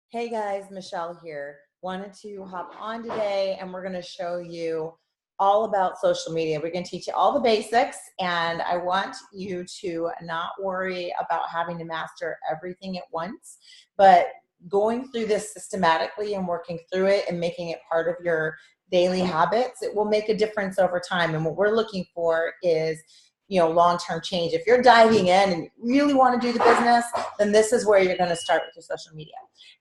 Hey guys, Michelle here. Wanted to hop on today and we're going to show you all about social media. We're going to teach you all the basics, and I want you to not worry about having to master everything at once, but going through this systematically and working through it and making it part of your daily habits, it will make a difference over time. And what we're looking for is long-term change. If you're diving in and really want to do the business, then this is where you're going to start with your social media.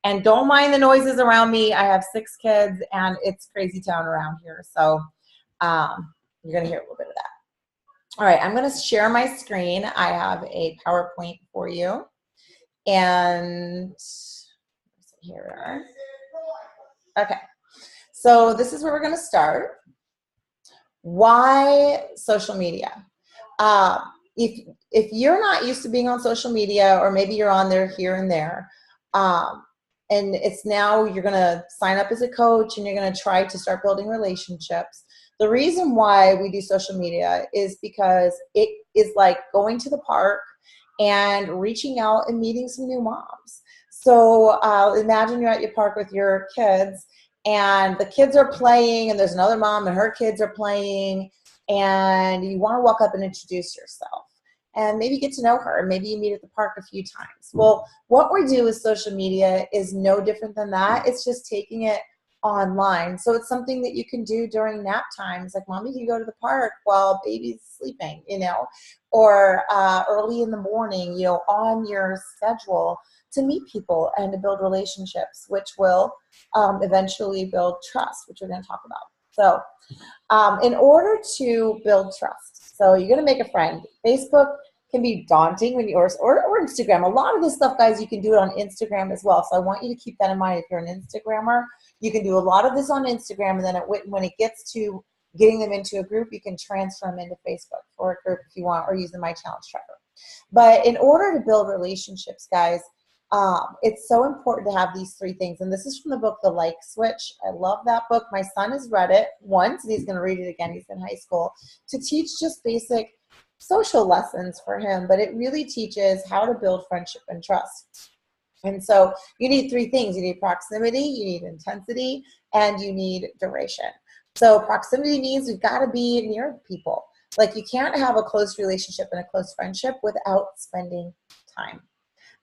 And don't mind the noises around me. I have 6 kids and it's crazy town around here. So you're going to hear a little bit of that. All right, I'm going to share my screen. I have a PowerPoint for you. And here we are. Okay, so this is where we're going to start. Why social media? If you're not used to being on social media, or maybe you're on there here and there, and it's now you're going to sign up as a coach and you're going to try to start building relationships. The reason why we do social media is because it is like going to the park and reaching out and meeting some new moms. So imagine you're at your park with your kids and the kids are playing and there's another mom and her kids are playing, and you want to walk up and introduce yourself and maybe get to know her, and maybe you meet at the park a few times. Well, what we do with social media is no different than that. It's just taking it online. So it's something that you can do during nap times, like mommy can go to the park while baby's sleeping, or early in the morning, on your schedule, to meet people and to build relationships, which will eventually build trust, which we're going to talk about. So in order to build trust, so you're going to make a friend. Facebook can be daunting when or Instagram. A lot of this stuff, guys, you can do it on Instagram as well. So I want you to keep that in mind. If you're an Instagrammer, you can do a lot of this on Instagram, and then when it gets to getting them into a group, you can transfer them into Facebook for a group if you want, or using my challenge tracker. But in order to build relationships, guys, it's so important to have these 3 things. And this is from the book, The Like Switch. I love that book. My son has read it once, and he's going to read it again. He's in high school, to teach just basic social lessons for him. But it really teaches how to build friendship and trust. And so you need 3 things. You need proximity, you need intensity, and you need duration. So proximity means we've got to be near people. Like, you can't have a close relationship and a close friendship without spending time.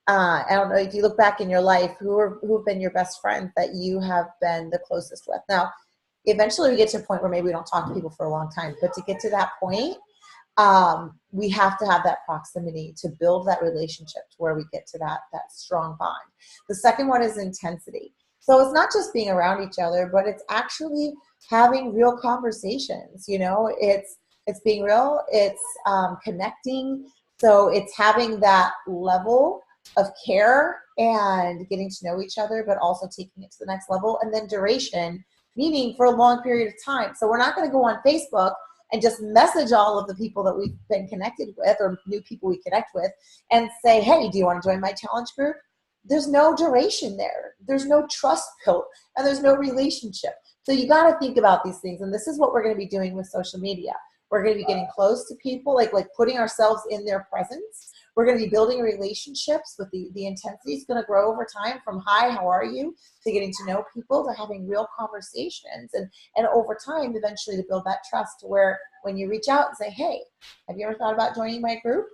I don't know if you look back in your life, who have been your best friends that you have been the closest with. Now, eventually we get to a point where maybe we don't talk to people for a long time, but to get to that point, we have to have that proximity to build that relationship to where we get to that strong bond. The second one is intensity. So it's not just being around each other, but it's actually having real conversations. It's being real, it's connecting. So it's having that level of care and getting to know each other, but also taking it to the next level. And then duration, meaning for a long period of time. So we're not going to go on Facebook and just message all of the people that we've been connected with, or new people we connect with, and say, hey, do you want to join my challenge group? There's no duration there. There's no trust built, and there's no relationship. So you got to think about these things. And this is what we're going to be doing with social media. We're going to be getting close to people, like putting ourselves in their presence. We're going to be building relationships with the intensity is going to grow over time, from hi, how are you, to getting to know people, to having real conversations, and over time, eventually to build that trust to where when you reach out and say, hey, have you ever thought about joining my group?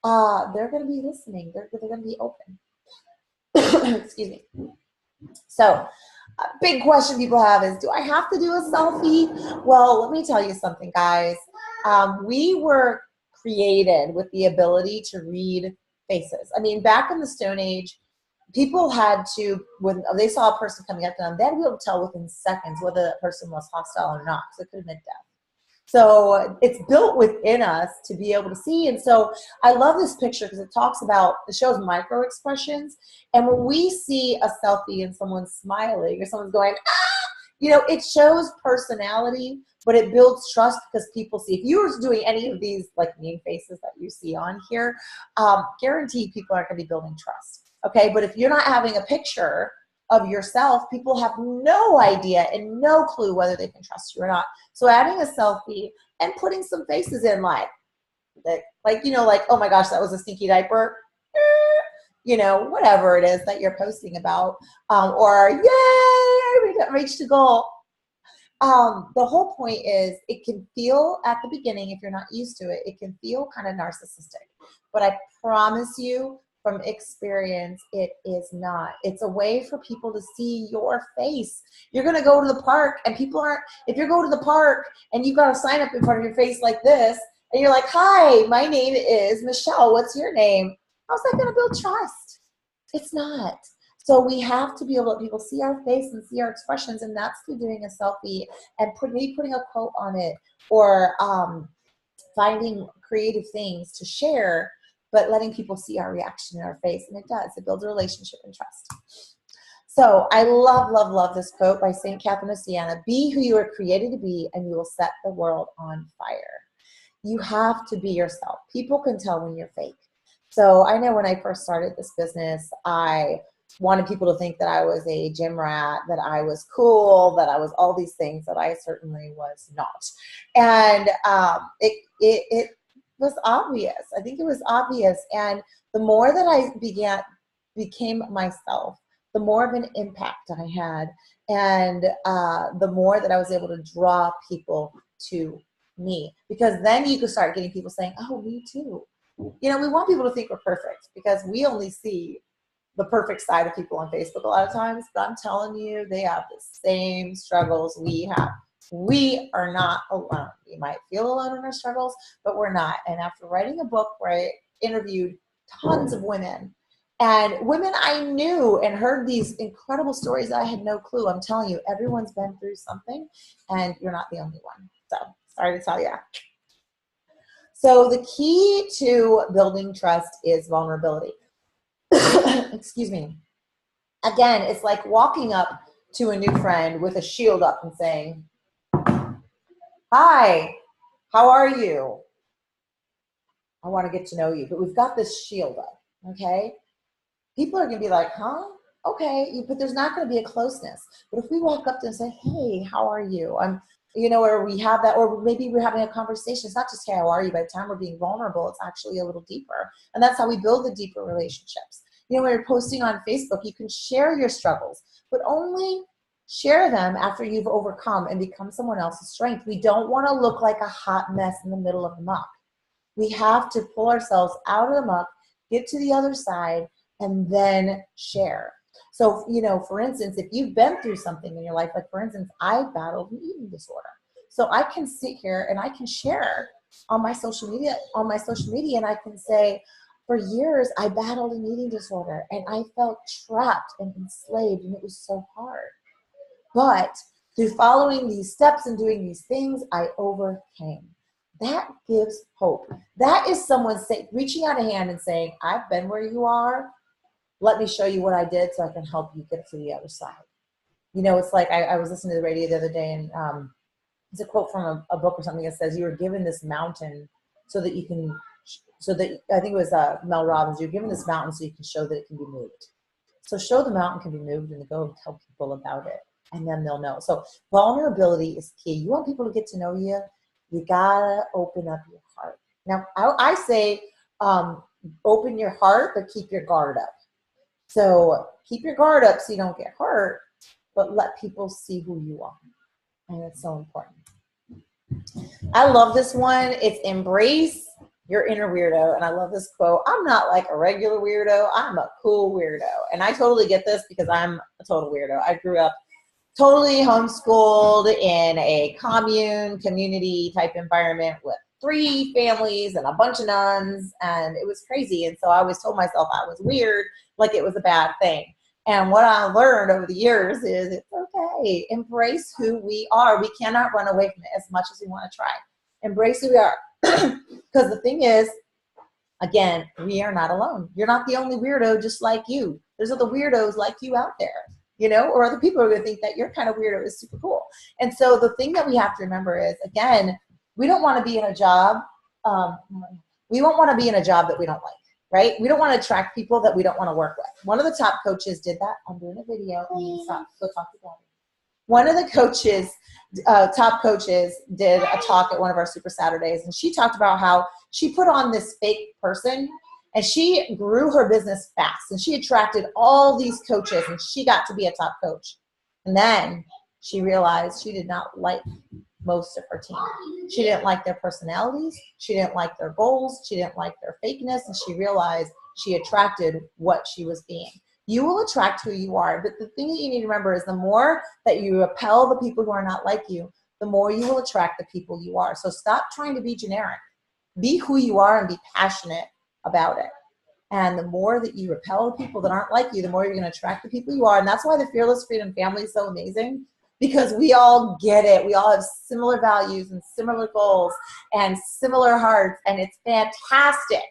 They're going to be listening. They're going to be open. Excuse me. So a big question people have is, do I have to do a selfie? Well, let me tell you something, guys. We were created with the ability to read faces. I mean, back in the Stone Age, people had to, when they saw a person coming up to them, they had to be able to tell within seconds whether that person was hostile or not, because it could have meant death. So it's built within us to be able to see. And so I love this picture because it shows micro expressions. And when we see a selfie and someone's smiling or someone's going, it shows personality, but it builds trust because people see. If you were doing any of these like mean faces that you see on here, guaranteed people aren't going to be building trust. Okay, but if you're not having a picture of yourself, people have no idea and no clue whether they can trust you or not. So adding a selfie and putting some faces in, like, oh my gosh, that was a stinky diaper. you know, whatever it is that you're posting about, or yay, we reached a goal. The whole point is it can feel at the beginning, if you're not used to it, it can feel kind of narcissistic. But I promise you from experience, it is not. It's a way for people to see your face. You're going to go to the park and people aren't, if you go to the park and you got a sign up in front of your face like this, and you're like, hi, my name is Michelle. What's your name? How's that going to build trust? It's not. So we have to be able to let people see our face and see our expressions, and that's through doing a selfie and maybe putting a quote on it, or finding creative things to share, but letting people see our reaction in our face. And it does. It builds a relationship and trust. So I love, love, love this quote by St. Catherine of Siena. Be who you are created to be, and you will set the world on fire. You have to be yourself. People can tell when you're fake. So I know when I first started this business, I wanted people to think that I was a gym rat, that I was cool, that I was all these things that I certainly was not. And it was obvious. I think it was obvious. And the more that I became myself, the more of an impact I had, and the more that I was able to draw people to me. Because then you could start getting people saying, oh, me too. You know, we want people to think we're perfect because we only see the perfect side of people on Facebook a lot of times, but I'm telling you, they have the same struggles we have. We are not alone. We might feel alone in our struggles, but we're not. And after writing a book where I interviewed tons of women, and women I knew and heard these incredible stories that I had no clue, I'm telling you, everyone's been through something, and you're not the only one. So, sorry to tell you. So the key to building trust is vulnerability. Excuse me. Again, it's like walking up to a new friend with a shield up and saying, hi, how are you? I want to get to know you, but we've got this shield up, okay? People are going to be like, huh? Okay, but there's not going to be a closeness. But if we walk up to them and say, hey, how are you? You know, or we have that, or maybe we're having a conversation. It's not just, hey, how are you? By the time we're being vulnerable, it's actually a little deeper. And that's how we build the deeper relationships. You know, when you're posting on Facebook, you can share your struggles, but only share them after you've overcome and become someone else's strength. We don't want to look like a hot mess in the middle of the muck. We have to pull ourselves out of the muck, get to the other side, and then share. So, you know, for instance, if you've been through something in your life, like for instance, I battled an eating disorder. So I can sit here and I can share on my social media, and I can say, for years, I battled an eating disorder and I felt trapped and enslaved, and it was so hard. But through following these steps and doing these things, I overcame. That gives hope. That is someone reaching out a hand and saying, I've been where you are. Let me show you what I did so I can help you get to the other side. You know, it's like I was listening to the radio the other day, and it's a quote from a book or something that says, you were given this mountain so that you can, I think it was Mel Robbins, you're given this mountain so you can show that it can be moved. So show the mountain can be moved, and go tell people about it, and then they'll know. So vulnerability is key. You want people to get to know you, you gotta open up your heart. Now, I say open your heart, but keep your guard up. So keep your guard up so you don't get hurt, but let people see who you are. And it's so important. I love this one. It's embrace your inner weirdo. And I love this quote. I'm not like a regular weirdo. I'm a cool weirdo. And I totally get this because I'm a total weirdo. I grew up totally homeschooled in a community type environment with 3 families and a bunch of nuns, and it was crazy. And so I always told myself I was weird, like it was a bad thing. And what I learned over the years is it's okay. Embrace who we are. We cannot run away from it as much as we want to try. Embrace who we are. Because the thing is, again, we are not alone. You're not the only weirdo just like you. There's other weirdos like you out there, you know, or other people are going to think that your kind of weirdo is super cool. And so the thing that we have to remember is, again, we don't want to be in a job. We don't want to be in a job that we don't like. Right? We don't want to attract people that we don't want to work with. One of the top coaches did that. I'm doing a video. Go talk to Daddy. One of the coaches, top coaches, did a talk at one of our Super Saturdays, and she talked about how she put on this fake person, And she grew her business fast, and she attracted all these coaches, and she got to be a top coach. And then she realized she did not like most of her team. She didn't like their personalities. She didn't like their goals. She didn't like their fakeness. And she realized she attracted what she was being. You will attract who you are. But the thing that you need to remember is the more that you repel the people who are not like you, the more you will attract the people you are. So stop trying to be generic. Be who you are and be passionate about it. And the more that you repel the people that aren't like you, the more you're going to attract the people you are. And that's why the Fearless Freedom family is so amazing, because we all get it. We all have similar values and similar goals and similar hearts, and it's fantastic.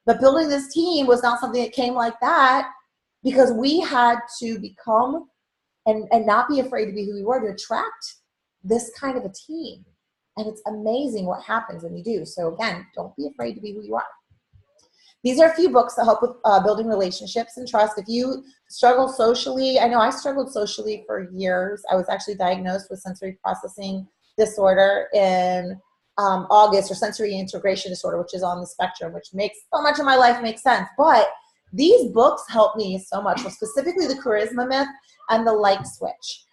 But building this team was not something that came like that, because we had to become and not be afraid to be who we were to attract this kind of a team. And it's amazing what happens when you do. So again, don't be afraid to be who you are. These are a few books that help with building relationships and trust. If you struggle socially, I know I struggled socially for years. I was actually diagnosed with sensory processing disorder in August, or sensory integration disorder, which is on the spectrum, which makes so much of my life make sense. But these books help me so much, well, specifically The Charisma Myth and The Like Switch.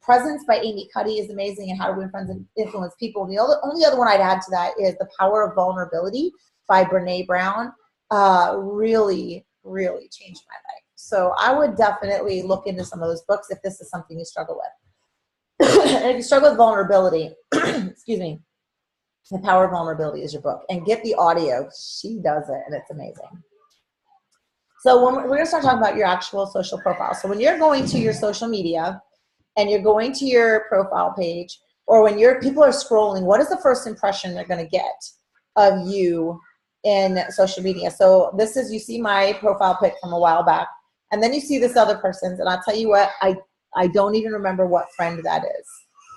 Presence by Amy Cuddy is amazing, and How to Win Friends and Influence People. And the only other one I'd add to that is The Power of Vulnerability by Brene Brown. Really, really changed my life. So I would definitely look into some of those books if this is something you struggle with. And if you struggle with vulnerability, excuse me, The Power of Vulnerability is your book. And get the audio. She does it, and it's amazing. So when we're going to start talking about your actual social profile. So when you're going to your social media and you're going to your profile page, or when people are scrolling, what is the first impression they're going to get of you in social media? So this is, you see my profile pic from a while back, and then you see this other person's, and I'll tell you what, I don't even remember what friend that is,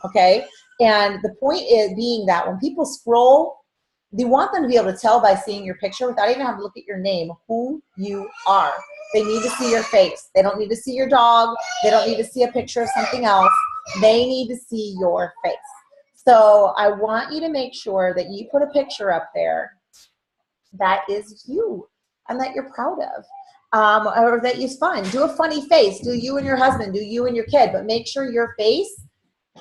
okay? And the point is being that when people scroll, you want them to be able to tell by seeing your picture without even having to look at your name who you are. They need to see your face. They don't need to see your dog. They don't need to see a picture of something else. They need to see your face. So I want you to make sure that you put a picture up there that is you and that you're proud of, or that is fun. Do a funny face. Do you and your husband. Do you and your kid. But make sure your face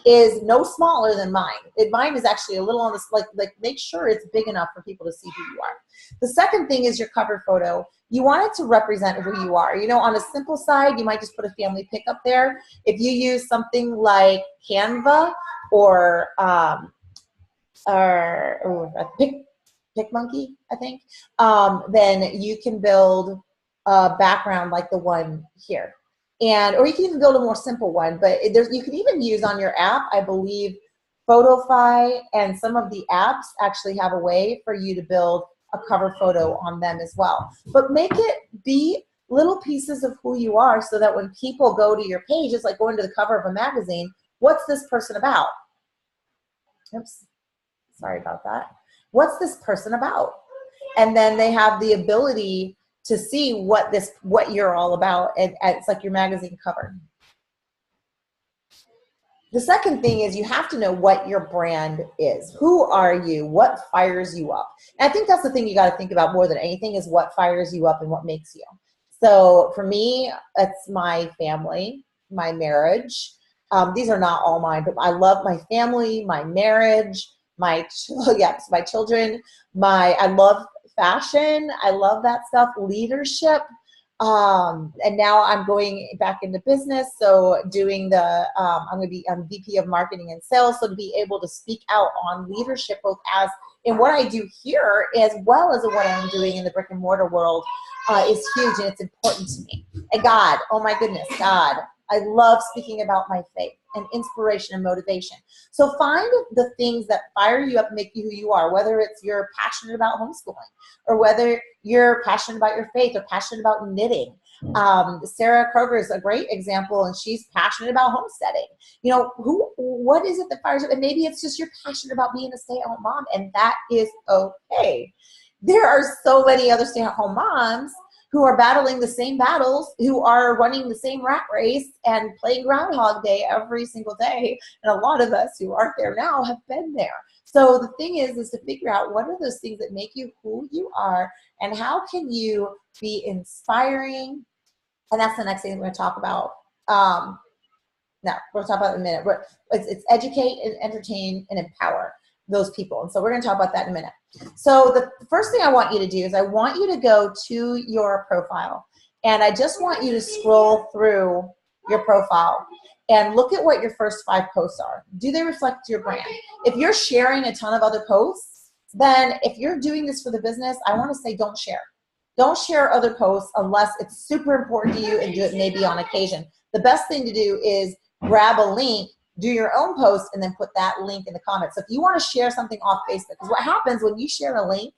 is no smaller than mine. Mine is actually a little on this, like make sure it's big enough for people to see who you are. The second thing is your cover photo. You want it to represent who you are. You know, on a simple side, you might just put a family pic up there. If you use something like Canva or PicMonkey, I think, then you can build a background like the one here. Or you can even build a more simple one, but you can even use on your app, I believe, Photofy and some of the apps actually have a way for you to build a cover photo on them as well. But make it be little pieces of who you are, so that when people go to your page, it's like going to the cover of a magazine. What's this person about? Oops, sorry about that. What's this person about? And then they have the ability to see what you're all about, and it's like your magazine cover. The second thing is you have to know what your brand is. Who are you? What fires you up? And I think that's the thing you got to think about more than anything, is what fires you up and what makes you. So for me, it's my family, my marriage. These are not all mine, but I love my family, my marriage, my children. I love fashion. I love that stuff. Leadership. And now I'm going back into business. So doing I'm VP of marketing and sales. So to be able to speak out on leadership, both as in what I do here, as well as what I'm doing in the brick and mortar world, is huge, and it's important to me. And God, oh my goodness, God, I love speaking about my faith and inspiration and motivation. So find the things that fire you up and make you who you are, whether it's you're passionate about homeschooling, or whether you're passionate about your faith or passionate about knitting. Sarah Kroger is a great example, and she's passionate about homesteading. You know, what is it that fires up? And maybe it's just you're passionate about being a stay-at-home mom, and that is okay. There are so many other stay-at-home moms who are battling the same battles, who are running the same rat race and playing Groundhog Day every single day. And a lot of us who aren't there now have been there. So the thing is to figure out what are those things that make you who you are, and how can you be inspiring. And that's the next thing we're going to talk about. No, we'll talk about it in a minute. It's educate and entertain and empower those people. And so we're going to talk about that in a minute. So the first thing I want you to do is I want you to go to your profile, and I just want you to scroll through your profile and look at what your first 5 posts are. Do they reflect your brand? If you're sharing a ton of other posts, then if you're doing this for the business, I want to say don't share. Don't share other posts unless it's super important to you, and do it maybe on occasion. The best thing to do is grab a link, do your own post, and then put that link in the comments. So if you want to share something off Facebook, because what happens when you share a link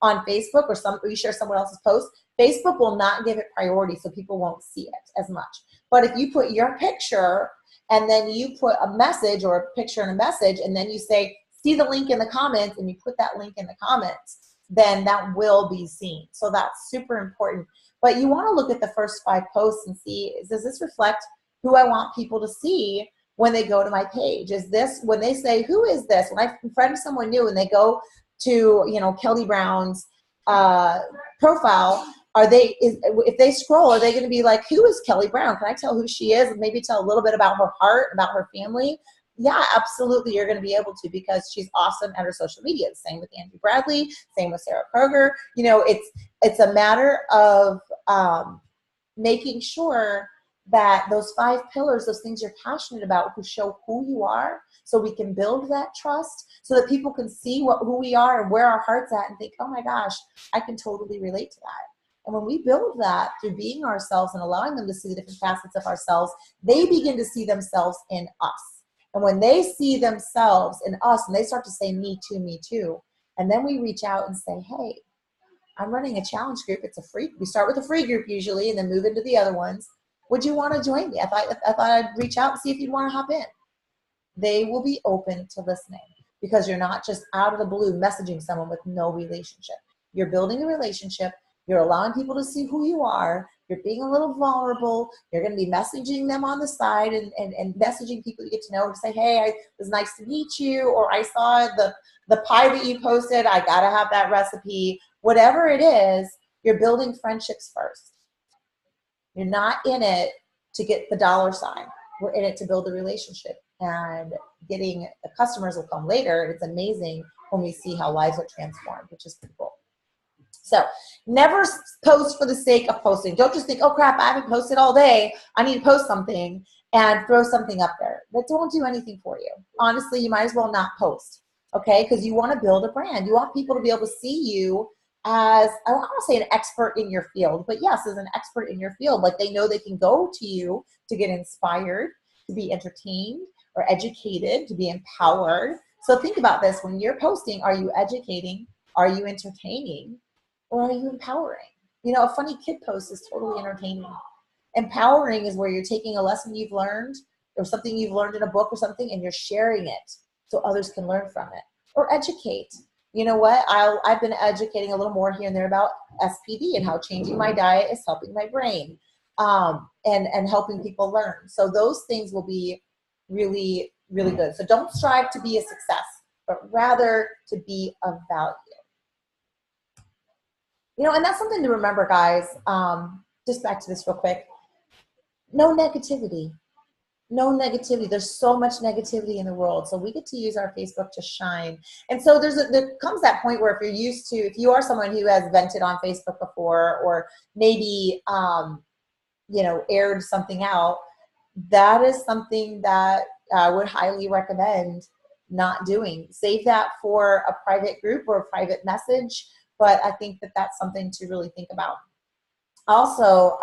on Facebook, or you share someone else's post, Facebook will not give it priority, so people won't see it as much. But if you put your picture and then you put a message, or a picture and a message, and then you say, see the link in the comments, and you put that link in the comments, then that will be seen. So that's super important. But you want to look at the first 5 posts and see, does this reflect who I want people to see when they go to my page? Is this, when they say, who is this? When I friend someone new and they go to, Kelly Brown's profile, if they scroll, are they going to be like, who is Kelly Brown? Can I tell who she is? And maybe tell a little bit about her heart, about her family? Yeah, absolutely, you're going to be able to, because she's awesome at her social media. Same with Andrew Bradley, same with Sarah Kroger. It's a matter of making sure that those 5 pillars, those things you're passionate about, who show who you are, so we can build that trust, so that people can see who we are and where our heart's at, and think, oh my gosh, I can totally relate to that. And when we build that through being ourselves and allowing them to see the different facets of ourselves, they begin to see themselves in us. And when they see themselves in us, and they start to say, me too, and then we reach out and say, hey, I'm running a challenge group. We start with a free group usually, and then move into the other ones. Would you want to join me? I thought I'd reach out and see if you'd want to hop in. They will be open to listening, because you're not just out of the blue messaging someone with no relationship. You're building a relationship. You're allowing people to see who you are. You're being a little vulnerable. You're going to be messaging them on the side, and messaging people you get to know, and say, hey, it was nice to meet you, or I saw the pie that you posted. I got to have that recipe. Whatever it is, you're building friendships first. You're not in it to get the dollar sign. We're in it to build a relationship, and getting the customers will come later. It's amazing when we see how lives are transformed, which is pretty cool. So never post for the sake of posting. Don't just think, oh crap, I haven't posted all day, I need to post something, and throw something up there. That won't do anything for you. Honestly, you might as well not post, okay? Because you want to build a brand. You want people to be able to see you as, I don't want to say an expert in your field, but yes, as an expert in your field. Like, they know they can go to you to get inspired, to be entertained, or educated, to be empowered. So think about this. When you're posting, are you educating? Are you entertaining? Or are you empowering? A funny kid post is totally entertaining. Empowering is where you're taking a lesson you've learned, or something you've learned in a book or something, and you're sharing it so others can learn from it. Or educate. You know what? I've been educating a little more here and there about SPD and how changing my diet is helping my brain, and helping people learn. So those things will be really, really good. So don't strive to be a success, but rather to be of value. And that's something to remember, guys. Just back to this real quick. No negativity. No negativity. There's so much negativity in the world. So we get to use our Facebook to shine. And so there comes that point where if you are someone who has vented on Facebook before, or maybe, aired something out, that is something that I would highly recommend not doing. Save that for a private group or a private message. But I think that that's something to really think about. Also,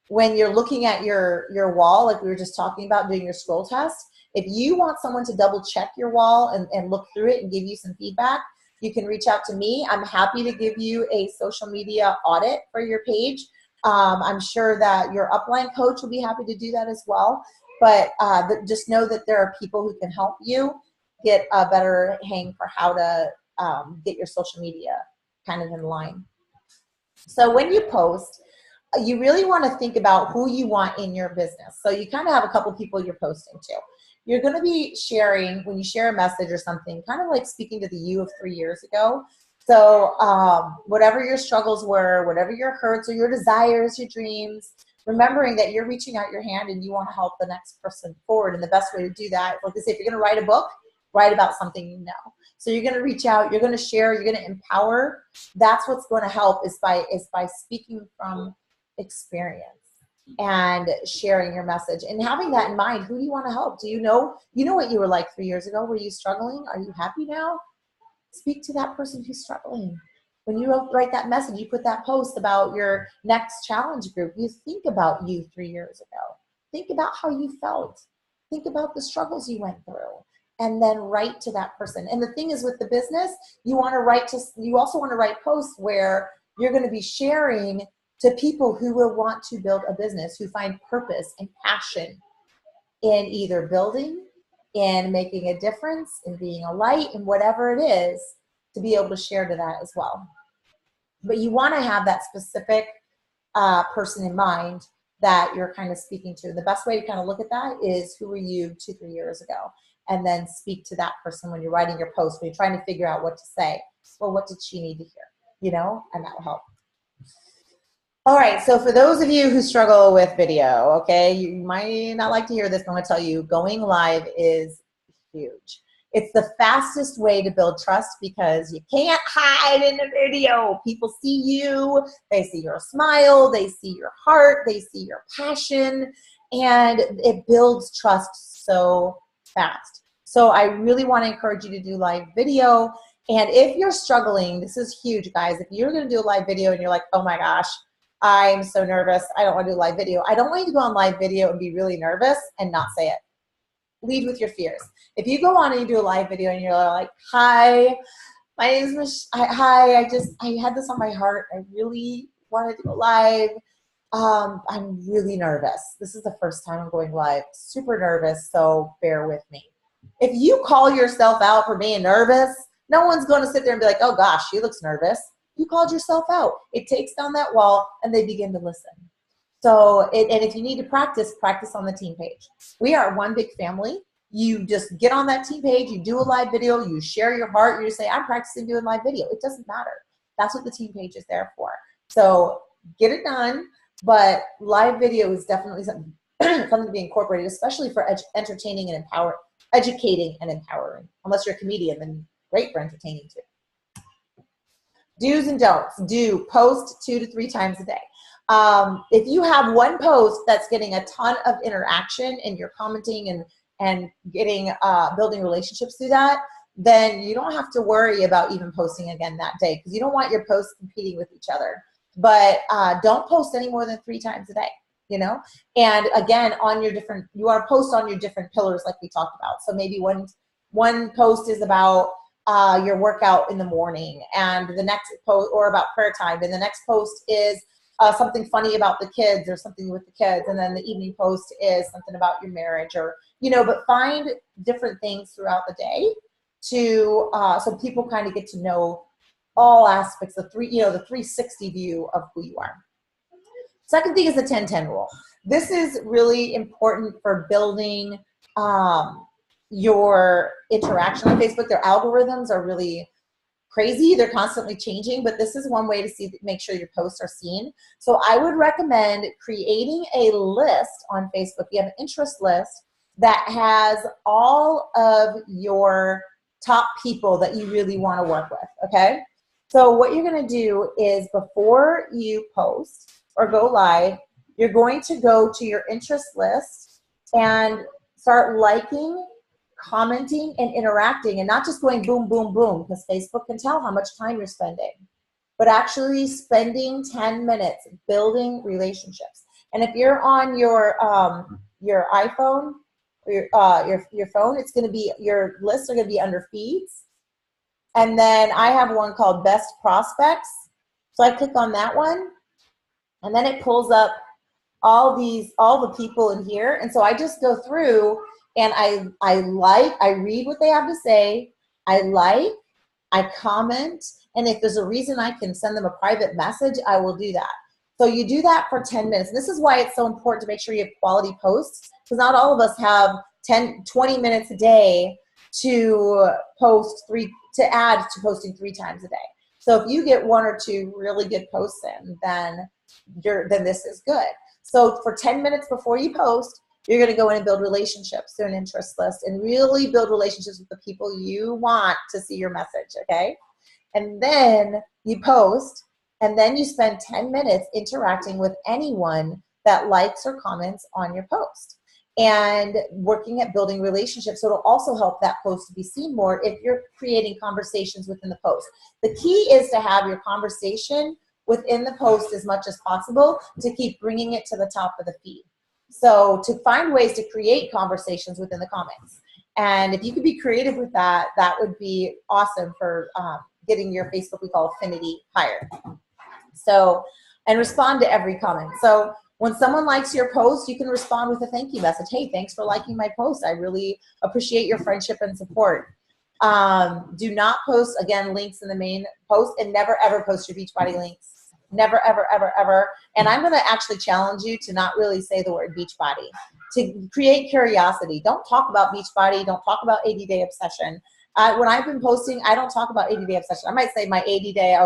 when you're looking at your wall, like we were just talking about doing your scroll test, if you want someone to double check your wall and look through it and give you some feedback, you can reach out to me. I'm happy to give you a social media audit for your page. I'm sure that your upline coach will be happy to do that as well. But just know that there are people who can help you get a better hang for how to get your social media kind of in line. So when you post, you really want to think about who you want in your business. So you kind of have a couple people you're posting to. you're going to be sharing, when you share a message or something, kind of like speaking to the you of 3 years ago. So whatever your struggles were, whatever your hurts or your desires, your dreams, remembering that you're reaching out your hand and you want to help the next person forward. And the best way to do that, like I say, if you're going to write a book, write about something you know. So you're going to reach out, you're going to share, you're going to empower. That's what's going to help is by speaking from experience and sharing your message and having that in mind. Who do you want to help? Do you know what you were like 3 years ago? Were you struggling? Are you happy now? Speak to that person who's struggling. When you write that message, you put that post about your next challenge group, you think about you 3 years ago. Think about how you felt. Think about the struggles you went through, and then write to that person. And the thing is, with the business, you also want to write posts where you're going to be sharing to people who will want to build a business, who find purpose and passion in either building, in making a difference, in being a light, and whatever it is, to be able to share to that as well. But you want to have that specific person in mind that you're kind of speaking to. The best way to kind of look at that is, who were you 2-3 years ago? And then speak to that person when you're writing your post, when you're trying to figure out what to say. Well, what did she need to hear? And that will help. All right, so for those of you who struggle with video, okay, you might not like to hear this, but I'm going to tell you, going live is huge. It's the fastest way to build trust because you can't hide in the video. People see you, they see your smile, they see your heart, they see your passion, and it builds trust so fast. So I really want to encourage you to do live video. And if you're struggling, this is huge, guys. If you're going to do a live video and you're like, oh my gosh, I'm so nervous, I don't want to do a live video. I don't want you to go on live video and be really nervous and not say it. Lead with your fears. If you go on and you do a live video and you're like, hi, my name is Michelle. Hi, I had this on my heart. I really wanted to go live. I'm really nervous. This is the first time I'm going live. Super nervous, so bear with me. If you call yourself out for being nervous, no one's going to sit there and be like, oh gosh, she looks nervous. You called yourself out. It takes down that wall and they begin to listen. So, and if you need to practice on the team page. We are one big family. You just get on that team page, you do a live video, you share your heart, you just say, I'm practicing doing live video. It doesn't matter. That's what the team page is there for. So get it done, but live video is definitely something to be incorporated, especially for entertaining and educating and empowering. Unless you're a comedian, then great for entertaining too. Do's and don'ts. Do post 2 to 3 times a day. If you have one post that's getting a ton of interaction and you're commenting and getting building relationships through that, then you don't have to worry about even posting again that day, because you don't want your posts competing with each other. But don't post any more than 3 times a day, And again, you want to post on your different pillars like we talked about. So maybe one post is about your workout in the morning, and the next post, or about prayer time, and the next post is something funny about the kids or something with the kids, and then the evening post is something about your marriage, or but find different things throughout the day to so people kind of get to know all aspects of the 360 view of who you are. Second thing is the 10-10 rule. This is really important for building your interaction on Facebook. Their algorithms are really crazy. They're constantly changing, but this is one way to make sure your posts are seen. So I would recommend creating a list on Facebook. You have an interest list that has all of your top people that you really want to work with, okay? So what you're going to do is, before you post or go live, you're going to go to your interest list and start liking, commenting, and interacting, and not just going boom, boom, boom, because Facebook can tell how much time you're spending, but actually spending 10 minutes building relationships. And if you're on your iPhone or your phone, it's going to be, your lists are going to be under feeds. And then I have one called Best Prospects. So I click on that one, and then it pulls up all the people in here. And so I just go through and I read what they have to say, I comment, and if there's a reason I can send them a private message, I will do that. So you do that for 10 minutes. And this is why it's so important to make sure you have quality posts, because not all of us have 20 minutes a day to add to posting 3 times a day. So if you get 1 or 2 really good posts in, then this is good. So for 10 minutes before you post, you're going to go in and build relationships through an interest list and really build relationships with the people you want to see your message, okay? And then you post, and then you spend 10 minutes interacting with anyone that likes or comments on your post and working at building relationships. So it'll also help that post to be seen more if you're creating conversations within the post. The key is to have your conversation within the post as much as possible to keep bringing it to the top of the feed. So to find ways to create conversations within the comments. And if you could be creative with that, that would be awesome for getting your Facebook, we call affinity, higher. So, and respond to every comment. So when someone likes your post, you can respond with a thank you message. Hey, thanks for liking my post. I really appreciate your friendship and support. Do not post, again, links in the main post, and never ever post your Beachbody links. Never, ever, ever, ever. And I'm going to actually challenge you to not really say the word Beachbody, to create curiosity. Don't talk about Beachbody. Don't talk about 80-day obsession. When I've been posting, I don't talk about 80-day obsession. I might say my 80-day,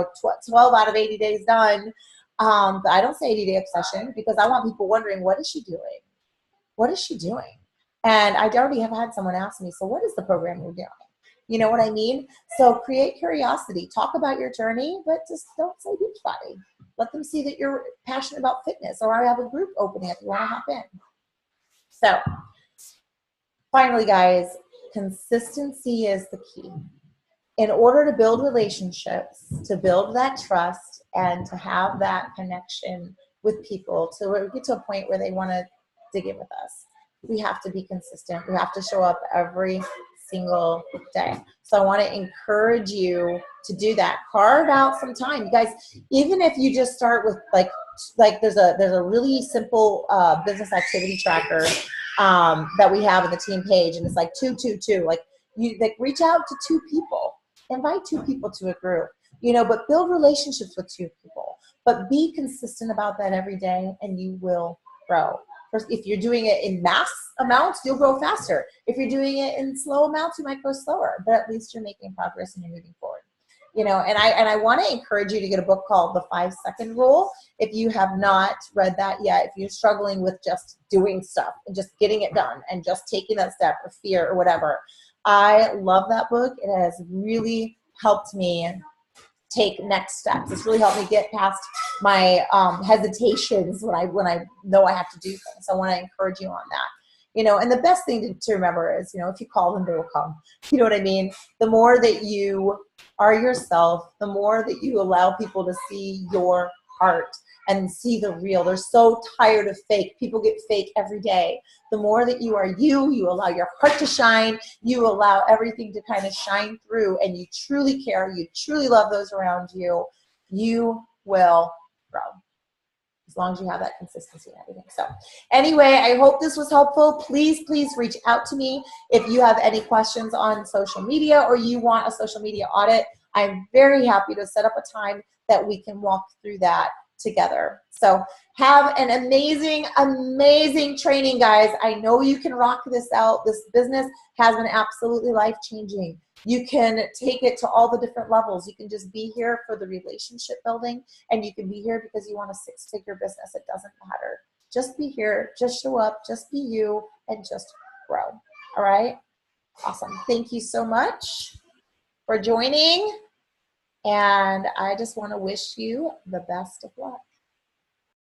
12 out of 80 days done. But I don't say 80-day obsession because I want people wondering, what is she doing? What is she doing? And I already have had someone ask me, so what is the program you're doing? You know what I mean? So create curiosity. Talk about your journey, but just don't say Beachbody. Let them see that you're passionate about fitness, or I have a group opening if you want to hop in. So finally, guys, consistency is the key. In order to build relationships, to build that trust, and to have that connection with people, to where we get to a point where they want to dig in with us, we have to be consistent. We have to show up every single day. So I want to encourage you to do that. Carve out some time. You guys, even if you just start with like there's a really simple business activity tracker that we have in the team page, and it's like 222. Like you reach out to 2 people, invite 2 people to a group, but build relationships with 2 people. But be consistent about that every day, and you will grow. If you're doing it in mass amounts, you'll grow faster. If you're doing it in slow amounts, you might grow slower, but at least you're making progress and you're moving forward. And I want to encourage you to get a book called The 5-Second Rule. If you have not read that yet, if you're struggling with just doing stuff and just getting it done and just taking that step, or fear or whatever, I love that book. It has really helped me take next steps. It's really helped me get past my hesitations when I know I have to do things. I want to encourage you on that. And the best thing to remember is, if you call them, they will come. You know what I mean? The more that you are yourself, the more that you allow people to see your heart and see the real. They're so tired of fake. People get fake every day. The more that you are you allow your heart to shine, you allow everything to kind of shine through, and you truly care, you truly love those around you, you will grow. As long as you have that consistency and everything. So anyway, I hope this was helpful. Please reach out to me if you have any questions on social media or you want a social media audit. I'm very happy to set up a time that we can walk through that together. So have an amazing, amazing training, guys. I know you can rock this out. This business has been absolutely life-changing. You can take it to all the different levels. You can just be here for the relationship building, and you can be here because you want a 6-figure business. It doesn't matter. Just be here, just show up, just be you, and just grow. All right? Awesome. Thank you so much for joining. And I just want to wish you the best of luck.